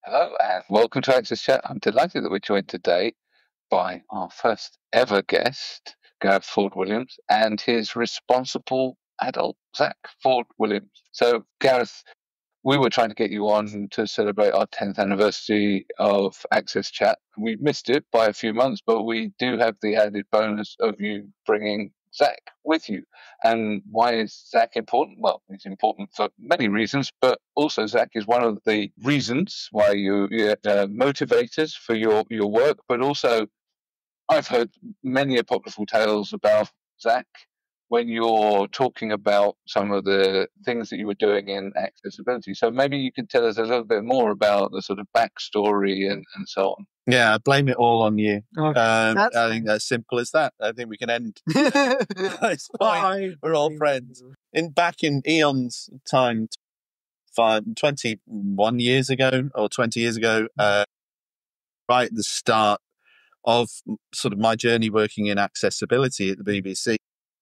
Hello and welcome to Access Chat. I'm delighted that we're joined today by our first ever guest, Gareth Ford-Williams, and his responsible adult, Zach Ford-Williams. So, Gareth, we were trying to get you on to celebrate our 10th anniversary of Access Chat. We missed it by a few months, but we do have the added bonus of you bringing Zach with you. And why is Zach important? Well, it's important for many reasons, but also Zach is one of the reasons why you're motivators for your work. But also, I've heard many apocryphal tales about Zach when you're talking about some of the things that you were doing in accessibility. So maybe you could tell us a little bit more about the sort of backstory and so on. Yeah, I blame it all on you. I think that's simple as that. I think we can end this point. We're all friends. Back in Eon's time, 21 years ago or 20 years ago, right at the start of sort of my journey working in accessibility at the BBC,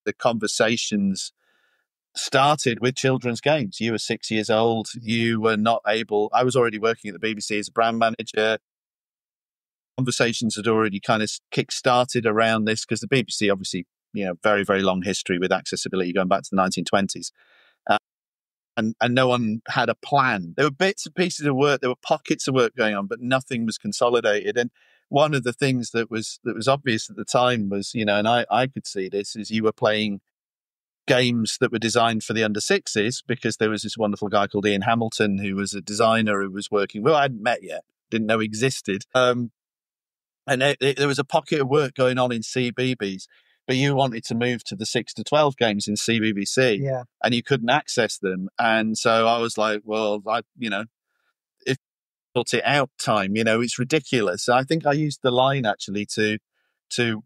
the conversations started with children's games. You were 6 years old. You were not able. I was already working at the BBC as a brand manager. Conversations had already kind of kick-started around this because the BBC, obviously, very, very long history with accessibility going back to the 1920s. And no one had a plan. There were bits and pieces of work, there were pockets of work going on, but nothing was consolidated. And one of the things that was obvious at the time was, and I could see this, is you were playing games that were designed for the under sixes because there was this wonderful guy called Ian Hamilton who was a designer who was working, well, I hadn't met yet, didn't know existed. And there was a pocket of work going on in CBBS, but you wanted to move to the 6 to 12 games in CBBC, and you couldn't access them. And so I was like, well, if sort it out time, it's ridiculous. I think I used the line actually to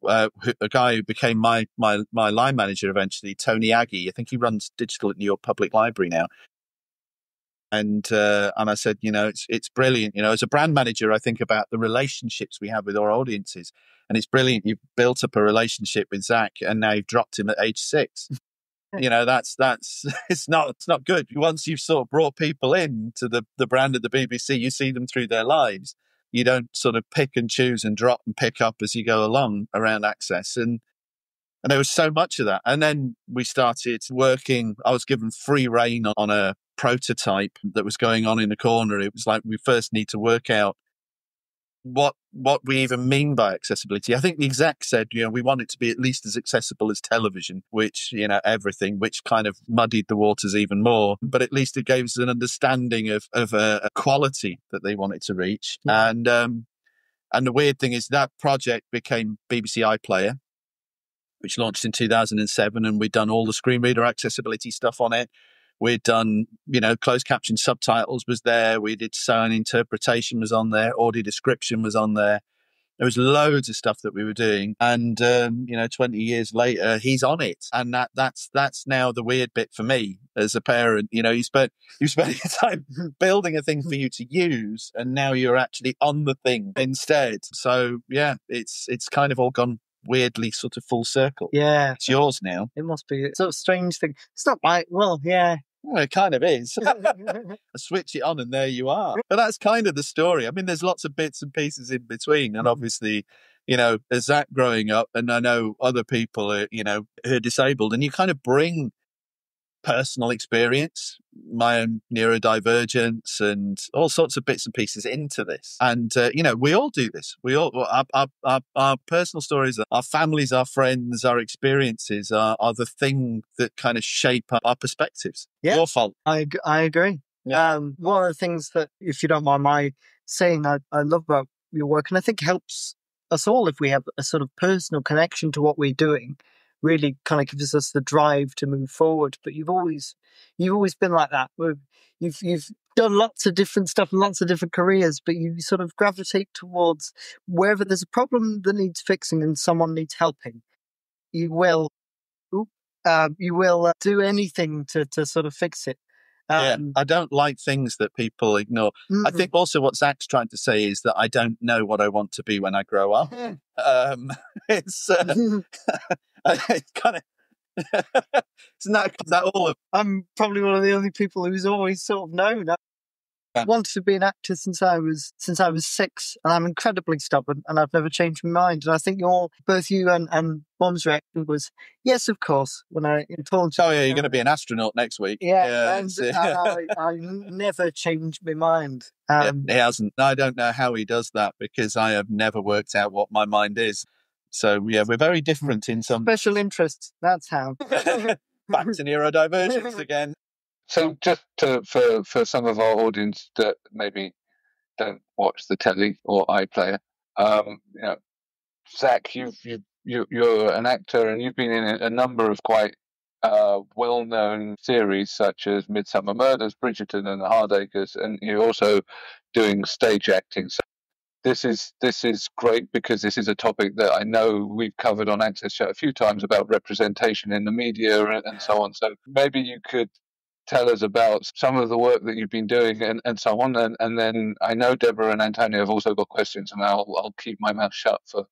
a guy who became my line manager eventually, Tony Aggie. I think he runs digital at New York Public Library now. And I said, it's brilliant. As a brand manager, I think about the relationships we have with our audiences, and it's brilliant. You've built up a relationship with Zach, and now you've dropped him at age 6. That's it's not good. Once you've sort of brought people in to the brand of the BBC, you see them through their lives. You don't sort of pick and choose and drop and pick up as you go along around access. And there was so much of that. And then we started working. I was given free rein on a prototype that was going on in the corner. It was like, we first need to work out what we even mean by accessibility. I think the exec said, we want it to be at least as accessible as television, which, everything, which kind of muddied the waters even more. But at least it gave us an understanding of a quality that they wanted to reach. Yeah. And the weird thing is that project became BBC iPlayer, which launched in 2007, and we'd done all the screen reader accessibility stuff on it. We'd done, closed caption subtitles was there. We did sound interpretation was on there. Audio description was on there. There was loads of stuff that we were doing. And, 20 years later, he's on it. And that's now the weird bit for me as a parent. You spent your time building a thing for you to use, and now you're actually on the thing instead. So, yeah, it's kind of all gone weirdly sort of full circle. Yeah. It's yours now. It must be a sort of strange thing. It's not like, well, yeah. Well, it kind of is. I switch it on and there you are. But that's kind of the story. I mean, there's lots of bits and pieces in between. And obviously, as Zach growing up, and I know other people, who are disabled, and you kind of bring personal experience, my own neurodivergence, and all sorts of bits and pieces into this. And, we all do this. We all, our personal stories, our families, our friends, our experiences are the thing that kind of shape our perspectives. Yeah. Your fault. I agree. Yeah. One of the things that, if you don't mind my saying, I love about your work, and I think helps us all if we have a sort of personal connection to what we're doing, really kind of gives us the drive to move forward. But you've always been like that. You've done lots of different stuff and lots of different careers, but you sort of gravitate towards wherever there's a problem that needs fixing and someone needs helping. You will do anything to sort of fix it. I don't like things that people ignore. Mm-hmm. I think also what Zach's trying to say is that I don't know what I want to be when I grow up. It's kind of isn't that all of? I'm probably one of the only people who's always sort of known. wanted to be an actor since I was 6, and I'm incredibly stubborn, and I've never changed my mind. And I think both you and Mom's reaction was yes, of course. When I told you, oh yeah, you're going to be an astronaut next week. and I never changed my mind. He hasn't. I don't know how he does that, because I have never worked out what my mind is. So yeah, we're very different in some special interests. That's how. Back to neurodivergence again. So just for some of our audience that maybe don't watch the telly or iPlayer, Zach, you're an actor, and you've been in a number of quite well-known series such as Midsummer Murders, Bridgerton, and The Hardacres, and you're also doing stage acting. So this is great, because this is a topic that I know we've covered on Access Show a few times about representation in the media and so on. So maybe you could tell us about some of the work that you've been doing and so on. And then I know Deborah and Antonio have also got questions, and I'll keep my mouth shut for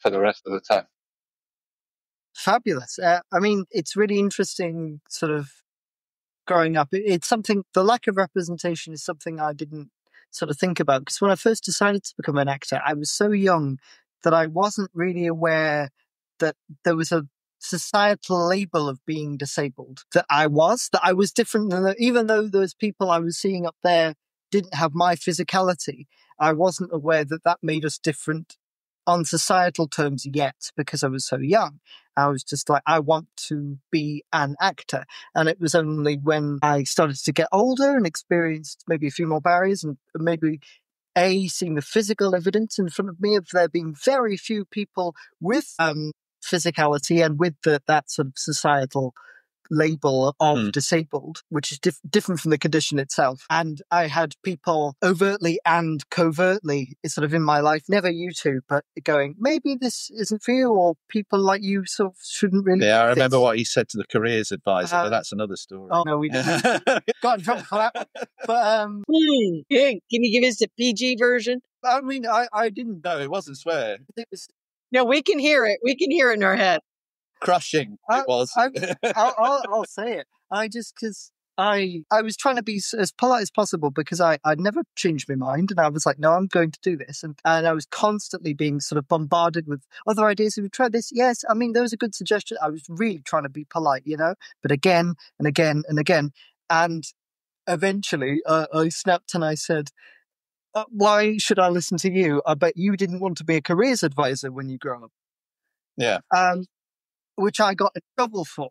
the rest of the time. Fabulous. I mean, it's really interesting sort of growing up. It's something, the lack of representation is something I didn't sort of think about, because when I first decided to become an actor, I was so young that I wasn't really aware that there was a societal label of being disabled, that I was different than even though those people I was seeing up there didn't have my physicality. I wasn't aware that made us different on societal terms yet, because I was so young. I was just like, I want to be an actor. And it was only when I started to get older and experienced maybe a few more barriers, and maybe seeing the physical evidence in front of me of there being very few people with physicality and with that sort of societal label of disabled, which is different from the condition itself. And I had people overtly and covertly sort of in my life, never you two, but going, maybe this isn't for you, or people like you sort of shouldn't really. Yeah, I remember what he said to the careers advisor, but that's another story. Oh no, we got in trouble for that. But can you give us the PG version? I mean, I didn't. No, it wasn't swear. No, we can hear it. We can hear it in our head. Crushing, it was. I'll say it. Because I was trying to be as polite as possible, because I'd never changed my mind, and I was like, no, I'm going to do this. And I was constantly being sort of bombarded with other ideas. Have you tried this? Yes. I mean, there was a good suggestion. I was really trying to be polite, but again and again and again. And eventually I snapped and I said, why should I listen to you? I bet you didn't want to be a careers advisor when you grow up. Yeah. Which I got in trouble for.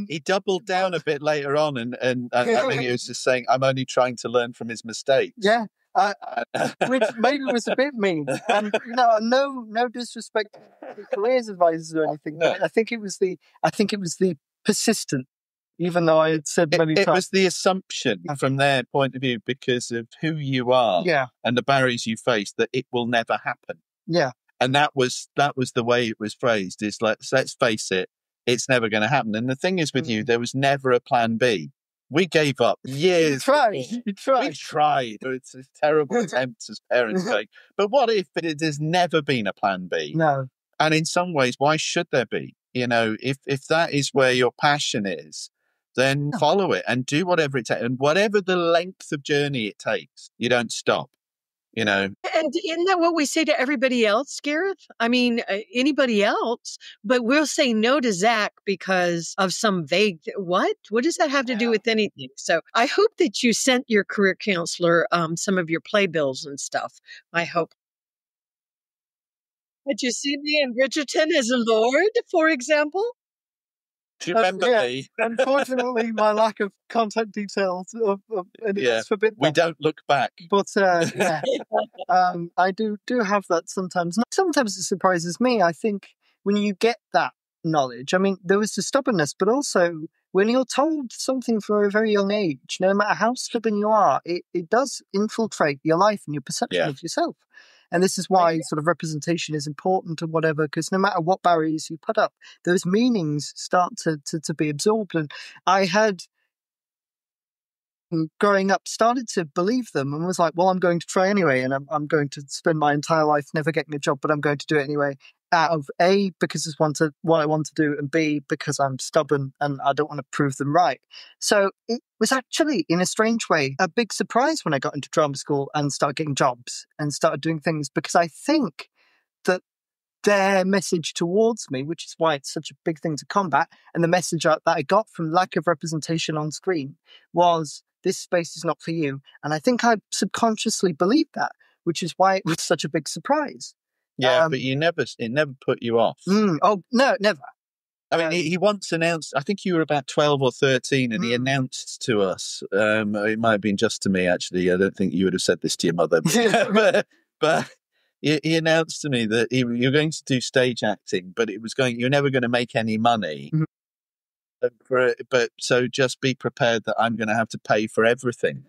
He doubled down a bit later on, and I think he was just saying, I'm only trying to learn from his mistakes. Yeah, which maybe was a bit mean. And no disrespect to careers advisors or anything. No. I think it was the persistent, even though I had said many times. It was the assumption from their point of view, because of who you are and the barriers you face, that it will never happen. Yeah. And that was the way it was phrased, is let's face it, it's never going to happen. And the thing is with you, there was never a plan B. We gave up years. You tried. We tried. It's a terrible attempt as parents going, but what if there's never been a plan B? No. And in some ways, why should there be? If that is where your passion is, then follow it and do whatever it takes. And whatever the length of journey it takes, you don't stop. And isn't that what we say to everybody else, Gareth? I mean, anybody else, but we'll say no to Zach because of some vague, what does that have to do with anything? So I hope that you sent your career counselor some of your playbills and stuff. I hope. Did you see me in Bridgerton as a lord, for example? Do you remember me? Unfortunately, my lack of contact details is forbidden. We don't look back. But I do have that sometimes. Sometimes it surprises me. I think when you get that knowledge, I mean, there was the stubbornness, but also when you're told something from a very young age, no matter how stubborn you are, it does infiltrate your life and your perception of yourself. And this is why sort of representation is important and whatever, because no matter what barriers you put up, those meanings start to be absorbed. And I had, growing up, started to believe them and was like, well, I'm going to try anyway. And I'm going to spend my entire life never getting a job, but I'm going to do it anyway. out of A, because it's what I want to do, and B, because I'm stubborn and I don't want to prove them right. So it was actually, in a strange way, a big surprise when I got into drama school and started getting jobs and started doing things, because I think that their message towards me, which is why it's such a big thing to combat, and the message that I got from lack of representation on screen was, this space is not for you. And I think I subconsciously believed that, which is why it was such a big surprise. Yeah, but it never put you off. Oh, no, never. I mean, he once announced, I think you were about 12 or 13, and he announced to us, it might have been just to me, actually. I don't think you would have said this to your mother, but he announced to me that you're going to do stage acting, but you're never going to make any money. But so just be prepared that I'm going to have to pay for everything,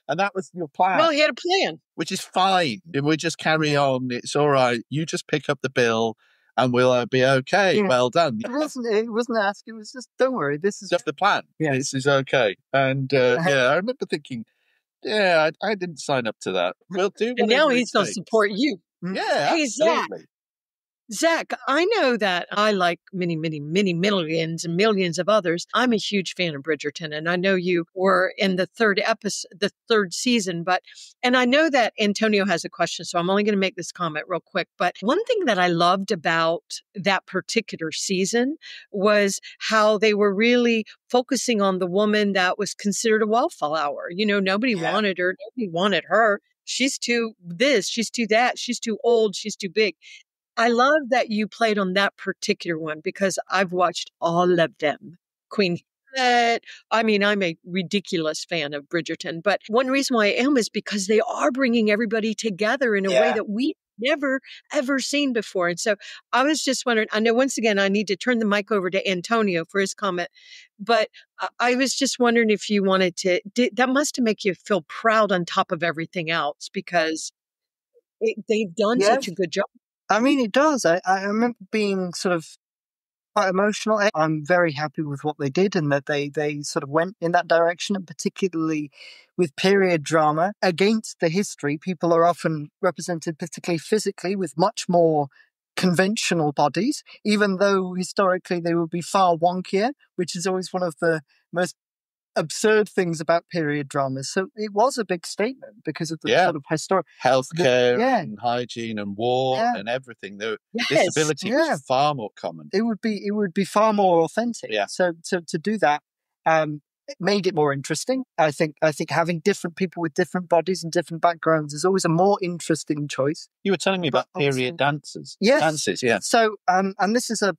And that was your plan. Well, he had a plan. Which is fine. We just carry on. It's all right. You just pick up the bill and we'll be okay. Yeah. Well done. It wasn't ask. It was just, don't worry. This is just the plan. Yeah. This is okay. And I remember thinking, I didn't sign up to that. We'll do. And now he's going to support you. Yeah, hey, absolutely. Zach, I know that I, like many, many, many millions and millions of others, I'm a huge fan of Bridgerton. And I know you were in the third season, and I know that Antonio has a question, so I'm only going to make this comment real quick. But one thing that I loved about that particular season was how they were really focusing on the woman that was considered a wallflower. Nobody wanted her. Nobody wanted her. She's too this, she's too that, she's too old, she's too big. I love that you played on that particular one, because I've watched all of them. Queen Hamlet. I mean, I'm a ridiculous fan of Bridgerton, but one reason why I am is because they are bringing everybody together in a way that we never, ever seen before. And so I was just wondering, I know once again, I need to turn the mic over to Antonio for his comment, but I was just wondering if you wanted to, that must make you feel proud on top of everything else, because they've done such a good job. I mean, it does. I remember being sort of quite emotional. I'm very happy with what they did, and that they sort of went in that direction, and particularly with period drama. Against the history, people are often represented, particularly physically, with much more conventional bodies, even though historically they would be far wonkier, which is always one of the most absurd things about period dramas. So it was a big statement because of the sort of historic healthcare and hygiene and war and everything. Disability was far more common. It would be far more authentic. Yeah. So to do that, it made it more interesting. I think having different people with different bodies and different backgrounds is always a more interesting choice. You were telling me about period dances. Yes. Dances, yeah. So and this is a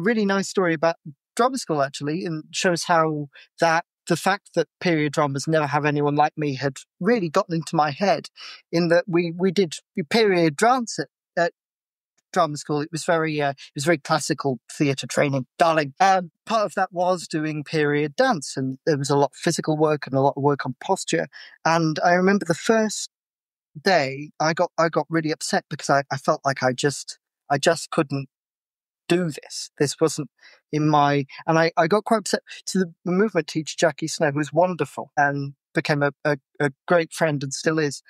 really nice story about drama school, actually, and shows how the fact that period dramas never have anyone like me had really gotten into my head, in that we did period dance at drama school. It was very classical theatre training, darling. And part of that was doing period dance, and there was a lot of physical work and a lot of work on posture. And I remember the first day I got really upset because I felt like I just couldn't do this. This wasn't in my... And I got quite upset to the movement teacher, Jackie Snow, who was wonderful and became a great friend and still is.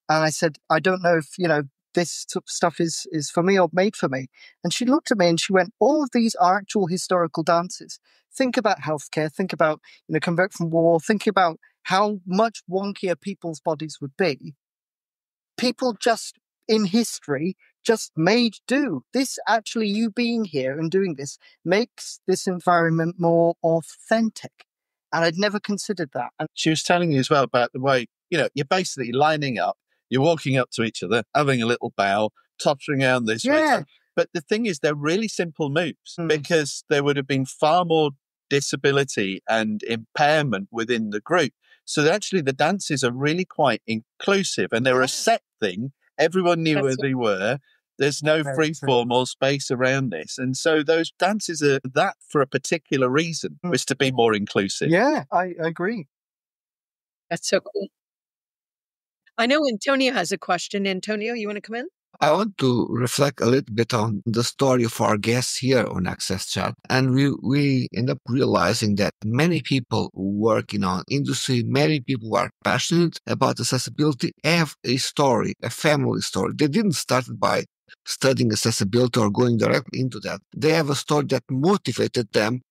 And I said, I don't know if, this stuff is for me or made for me. And she looked at me and she went, all of these are actual historical dances. Think about healthcare. Think about, come back from war. Think about how much wonkier people's bodies would be. People just, in history, just made do. This actually, you being here and doing this, makes this environment more authentic. And I'd never considered that. And she was telling you as well about the way, you're basically lining up, you're walking up to each other, having a little bow, tottering around this way. But the thing is, they're really simple moves because there would have been far more disability and impairment within the group. So actually the dances are really quite inclusive, and they're a set thing. Everyone knew where they were. There's no free form or space around this. And so those dances are that for a particular reason, was to be more inclusive. Yeah, I agree. That's so cool. I know Antonio has a question. Antonio, you want to come in? I want to reflect a little bit on the story of our guests here on Access Chat. And we end up realizing that many people who work in our industry, many people who are passionate about accessibility, have a story, a family story. They didn't start by studying accessibility or going directly into that. They have a story that motivated them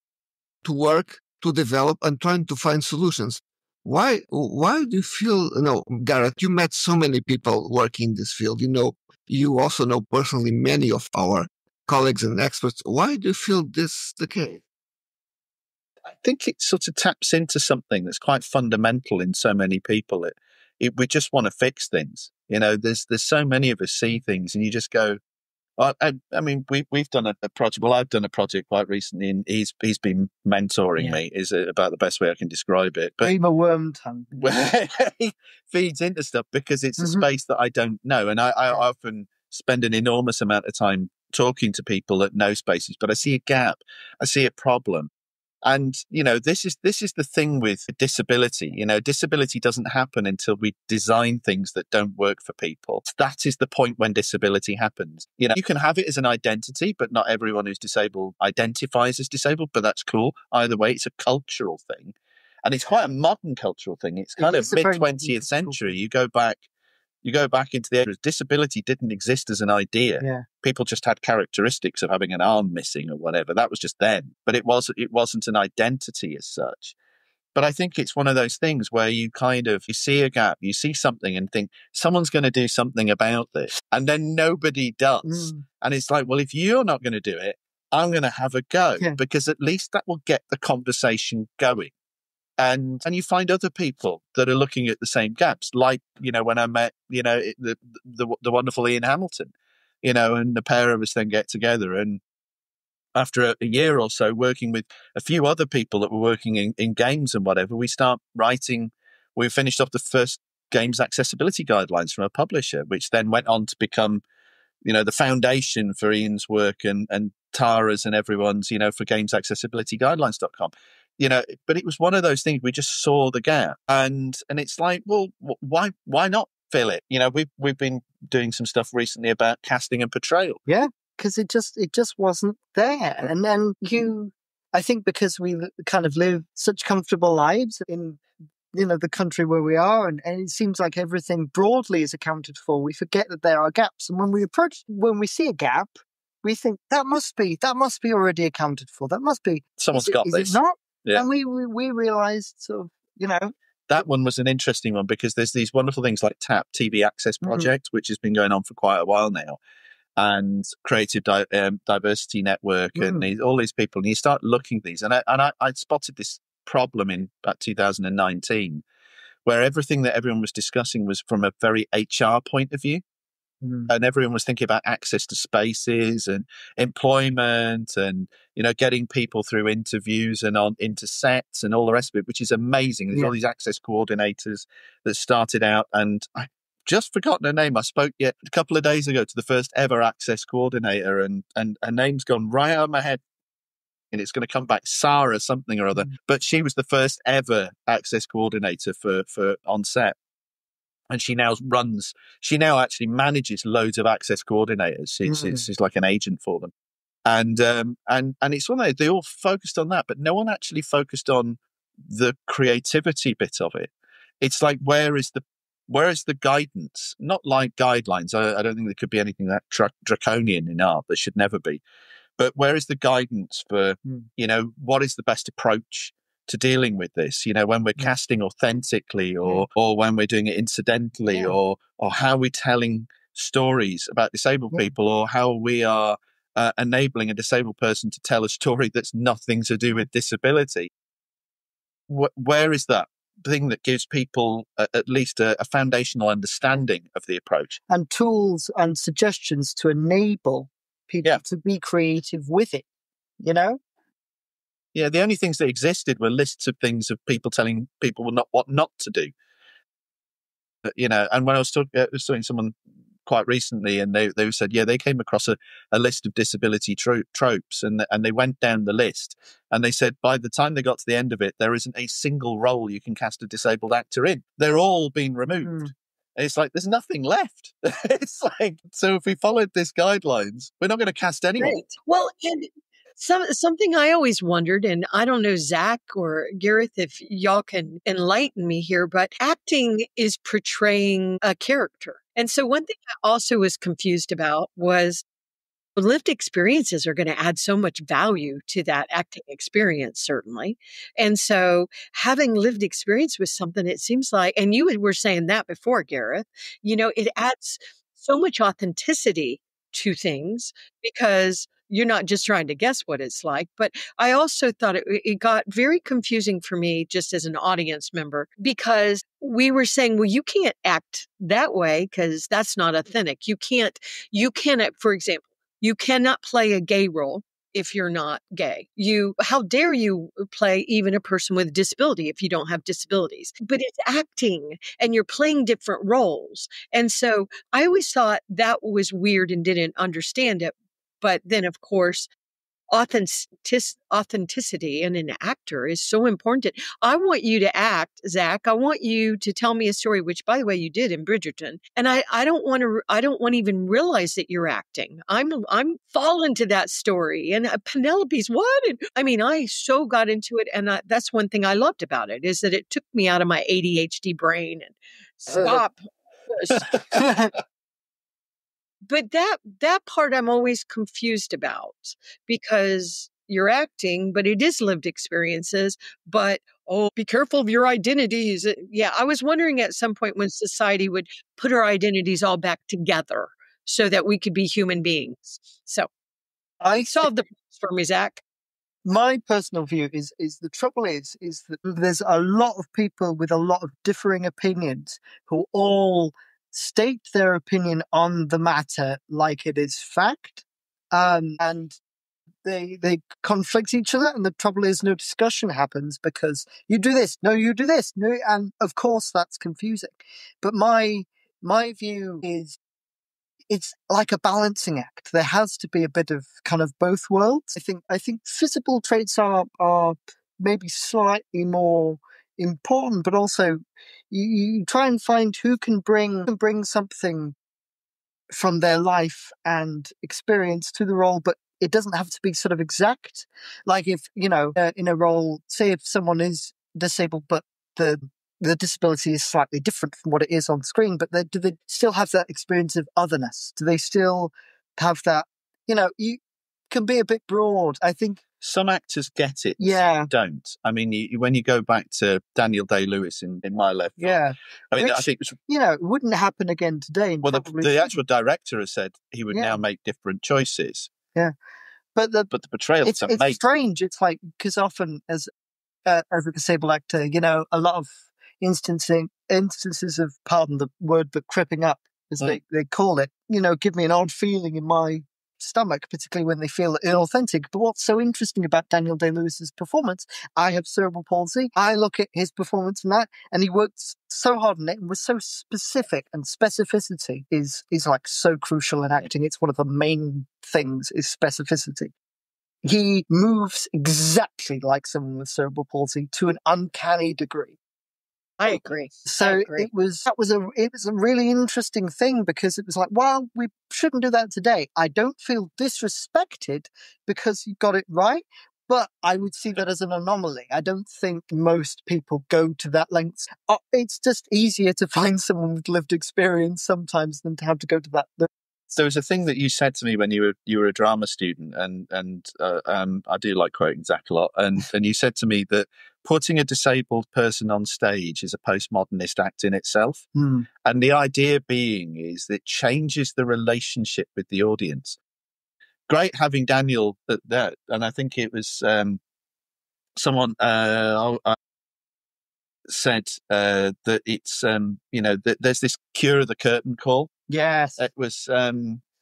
to work, to develop, and trying to find solutions. Why do you feel, Gareth, you met so many people working in this field. You also know personally many of our colleagues and experts. Why do you feel this the case? I think it sort of taps into something that's quite fundamental in so many people. We just want to fix things. There's so many of us see things, and you just go. I mean, we've done a project. Well, I've done a project quite recently, and he's been mentoring me. Is about the best way I can describe it. But I'm a worm tongue. He feeds into stuff because it's a space that I don't know, and I often spend an enormous amount of time talking to people that know spaces. But I see a gap, I see a problem. And, this is the thing with disability. Disability doesn't happen until we design things that don't work for people. That is the point when disability happens. You can have it as an identity, but not everyone who's disabled identifies as disabled, but that's cool. Either way, it's a cultural thing. And it's quite a modern cultural thing. It's kind of mid-20th century. You go back into the era, disability didn't exist as an idea. Yeah. People just had characteristics of having an arm missing or whatever. That was just then. But it wasn't an identity as such. But I think it's one of those things where you see a gap, you see something and think, someone's going to do something about this. And then nobody does. And it's like, well, if you're not going to do it, I'm going to have a go, because at least that will get the conversation going. And you find other people that are looking at the same gaps, like, when I met, the wonderful Ian Hamilton, and the pair of us then get together. And after a year or so working with a few other people that were working in games and whatever, we start writing. We finished off the first games accessibility guidelines from a publisher, which then went on to become, the foundation for Ian's work and Tara's and everyone's, for gamesaccessibilityguidelines.com. But it was one of those things, we just saw the gap, and it's like, well, why not fill it? We've been doing some stuff recently about casting and portrayal. Yeah, because it just wasn't there. And then I think because we kind of live such comfortable lives in the country where we are, and it seems like everything broadly is accounted for, we forget that there are gaps. And when we see a gap, we think that must be already accounted for. That must be someone's got this. Is it not? Yeah. And we realized sort of, that one was an interesting one, because there's these wonderful things like TAP, TV Access Project, which has been going on for quite a while now, and Creative Diversity Network, and all these people. And you start looking at these, and I spotted this problem in about 2019, where everything that everyone was discussing was from a very HR point of view. And everyone was thinking about access to spaces and employment and, getting people through interviews and into sets and all the rest of it, which is amazing. There's all these access coordinators that started out, and I just forgotten her name. I spoke a couple of days ago to the first ever access coordinator, and her name's gone right out of my head. And it's going to come back, Sarah something or other. But she was the first ever access coordinator for on set. And she now actually manages loads of access coordinators. She's like an agent for them. And it's one of those, they all focused on that, but no one actually focused on the creativity bit of it. It's like, where is the guidance? Not like guidelines. I don't think there could be anything that draconian in art. There should never be. But where is the guidance for, what is the best approach to dealing with this, when we're casting authentically or when we're doing it incidentally, or how we're telling stories about disabled people, or how we are enabling a disabled person to tell a story that's nothing to do with disability. Where is that thing that gives people at least a foundational understanding of the approach? And tools and suggestions to enable people to be creative with it, Yeah, the only things that existed were lists of things of people telling people what not to do. And when I was talking to someone quite recently, and they said, they came across a list of disability tropes, and they went down the list, and they said by the time they got to the end of it, there isn't a single role you can cast a disabled actor in. They're all being removed. It's like, there's nothing left. It's like, so if we followed these guidelines, we're not going to cast anyone. Right. Well, and Something I always wondered, and I don't know, Zach or Gareth, if y'all can enlighten me here, but acting is portraying a character. And so one thing I also was confused about was lived experiences are going to add so much value to that acting experience, certainly. And so having lived experience with something, it seems like, and you were saying that before, Gareth, it adds so much authenticity to things because you're not just trying to guess what it's like. But I also thought it got very confusing for me just as an audience member because we were saying, well, you can't act that way because that's not authentic. You cannot, for example, you cannot play a gay role if you're not gay. How dare you play even a person with a disability if you don't have disabilities? But it's acting and you're playing different roles. And so I always thought that was weird and didn't understand it. But then, of course, authenticity in an actor is so important. I want you to act, Zach. I want you to tell me a story, which by the way, you did in Bridgerton. And I don't want to even realize that you're acting. I'm falling to that story and Penelope's what? And I mean, I so got into it. And that's one thing I loved about it is that it took me out of my ADHD brain and stop. But that part I'm always confused about because you're acting, but it is lived experiences. But, be careful of your identities. Yeah, I was wondering at some point when society would put our identities all back together so that we could be human beings. So I solved the problems for me, Zach. My personal view is the trouble is that there's a lot of people with a lot of differing opinions who all state their opinion on the matter like it is fact, and they conflict each other. And the trouble is, no discussion happens because you do this, no, you do this, no, and of course that's confusing. But my view is, it's like a balancing act. There has to be a bit of kind of both worlds. I think physical traits are maybe slightly more important, but also you try and find who can bring something from their life and experience to the role, but it doesn't have to be sort of exact. Like if, in a role, say if someone is disabled, but the disability is slightly different from what it is on screen, but do they still have that experience of otherness? Do they still have that, you can be a bit broad. I think some actors get it, yeah, don't. I mean, when you go back to Daniel Day-Lewis in My Left, yeah, I mean, which, I think it was, it wouldn't happen again today. Well, the actual director has said he would now make different choices. Yeah, but the portrayal it's strange. It's like because often as a disabled actor, a lot of instances of, pardon the word, but cripping up, as they call it, give me an odd feeling in my stomach, particularly when they feel inauthentic. But what's so interesting about Daniel Day-Lewis's performance, I have cerebral palsy. I look at his performance in that, and he worked so hard on it and was so specific, and specificity is like so crucial in acting. It's one of the main things is specificity. He moves exactly like someone with cerebral palsy to an uncanny degree. I agree. So it was a really interesting thing because it was like, well, we shouldn't do that today. I don't feel disrespected because you got it right, but I would see that as an anomaly. I don't think most people go to that length. It's just easier to find someone with lived experience sometimes than to have to go to that. There was a thing that you said to me when you were a drama student, and I do like quoting Zach a lot. And you said to me that putting a disabled person on stage is a postmodernist act in itself. Mm. And the idea being is that it changes the relationship with the audience. Great having Daniel there, and I think it was someone said that it's that there's this Cure of the Curtain call. Yes, it was.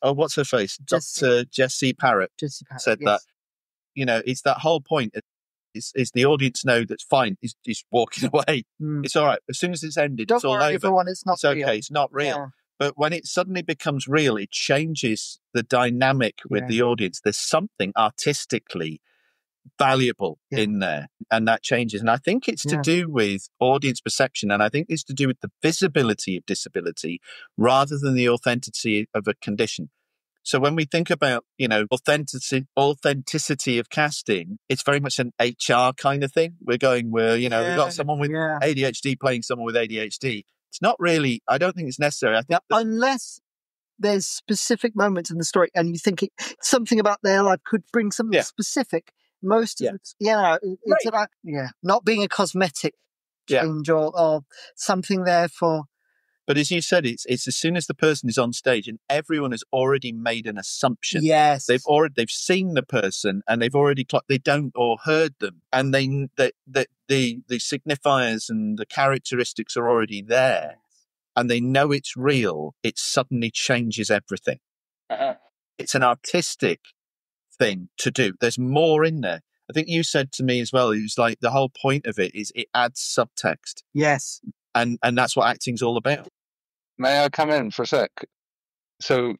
What's her face? Dr. Jessie Parrott said that. It's that whole point. Is the audience know that's fine? Is walking away. Mm. It's all right. As soon as it's ended, it's all over. Everyone, it's okay. Real. It's not real. Yeah. But when it suddenly becomes real, it changes the dynamic with the audience. There's something artistically valuable in there, and that changes. And I think it's to do with audience perception, and I think it's to do with the visibility of disability rather than the authenticity of a condition. So when we think about, authenticity of casting, it's very much an HR kind of thing. We've got someone with ADHD playing someone with ADHD. It's not really, I don't think it's necessary. I think unless there's specific moments in the story and you think something about their life could bring something specific. Most of it's about not being a cosmetic change or something there for. But as you said, it's as soon as the person is on stage and everyone has already made an assumption. Yes, they've seen the person and they've already they don't or heard them, and the signifiers and the characteristics are already there, and they know it's real. It suddenly changes everything. It's an artistic thing to do. There's more in there. I think you said to me as well, it was like the whole point of it is it adds subtext. Yes. And that's what acting's all about. May I come in for a sec? So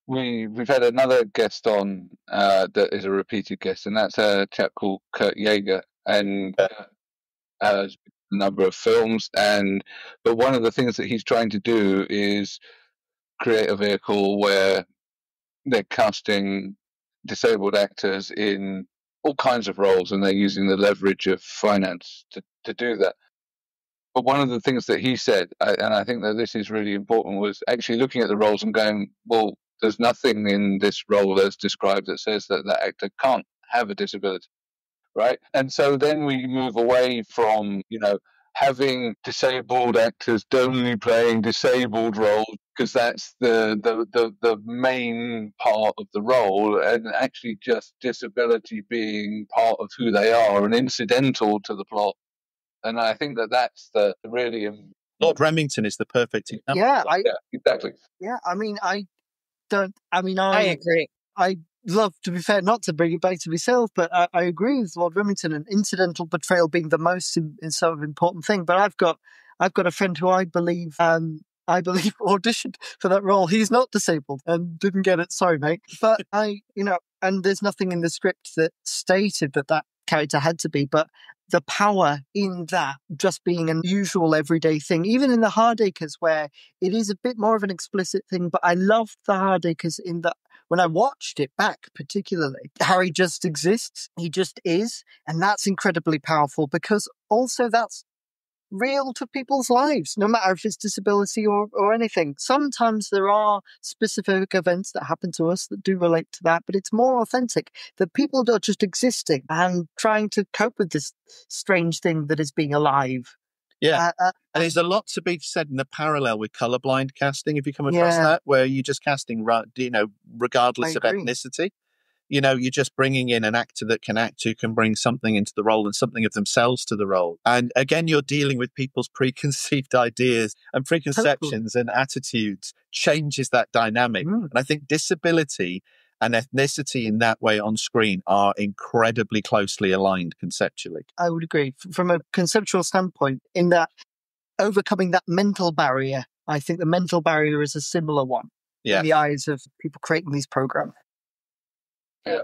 we've had another guest on that is a repeated guest, and that's a chap called Kurt Yeager, and has a number of films. But one of the things that he's trying to do is create a vehicle where they're casting disabled actors in all kinds of roles, and they're using the leverage of finance to do that. But one of the things that he said, and I think that this is really important, was actually looking at the roles and going, well, there's nothing in this role that's described that says that the actor can't have a disability, right? And so then we move away from, having disabled actors only playing disabled roles, because that's the main part of the role, and actually just disability being part of who they are and incidental to the plot. And I think that that's the really... Lord Remington is the perfect example. Yeah, exactly. Yeah, I mean, I agree. I love, to be fair, not to bring it back to myself, but I agree with Lord Remington and incidental portrayal being the most sort of important thing. But I've got a friend who I believe auditioned for that role. He's not disabled and didn't get it. Sorry, mate. But and there's nothing in the script that stated that character had to be, but the power in that just being an usual everyday thing, even in the Hardacres where it is a bit more of an explicit thing. But I loved the Hardacres in that when I watched it back, particularly, Harry just exists. He just is. And that's incredibly powerful because also that's real to people's lives, no matter if it's disability or anything. Sometimes there are specific events that happen to us that do relate to that, but it's more authentic that people are just existing and trying to cope with this strange thing that is being alive. Yeah. And there's a lot to be said in the parallel with colourblind casting, if you come across that, where you're just casting, regardless of ethnicity. You're just bringing in an actor that can act, who can bring something into the role and something of themselves to the role. And again, you're dealing with people's preconceived ideas and preconceptions and attitudes, changes that dynamic. And I think disability and ethnicity in that way on screen are incredibly closely aligned conceptually. I would agree. From a conceptual standpoint, in that overcoming that mental barrier, I think the mental barrier is a similar one in the eyes of people creating these programs. Yeah.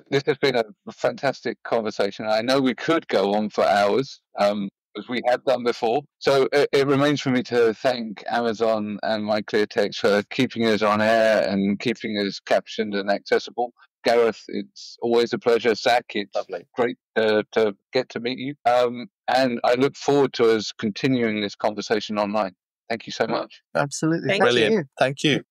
This has been a fantastic conversation. I know we could go on for hours, as we have done before. So it remains for me to thank Amazon and MyClearText for keeping us on air and keeping us captioned and accessible. Gareth, it's always a pleasure. Zach, it's lovely. Great to get to meet you. And I look forward to us continuing this conversation online. Thank you so much. Absolutely. Brilliant. Thank you.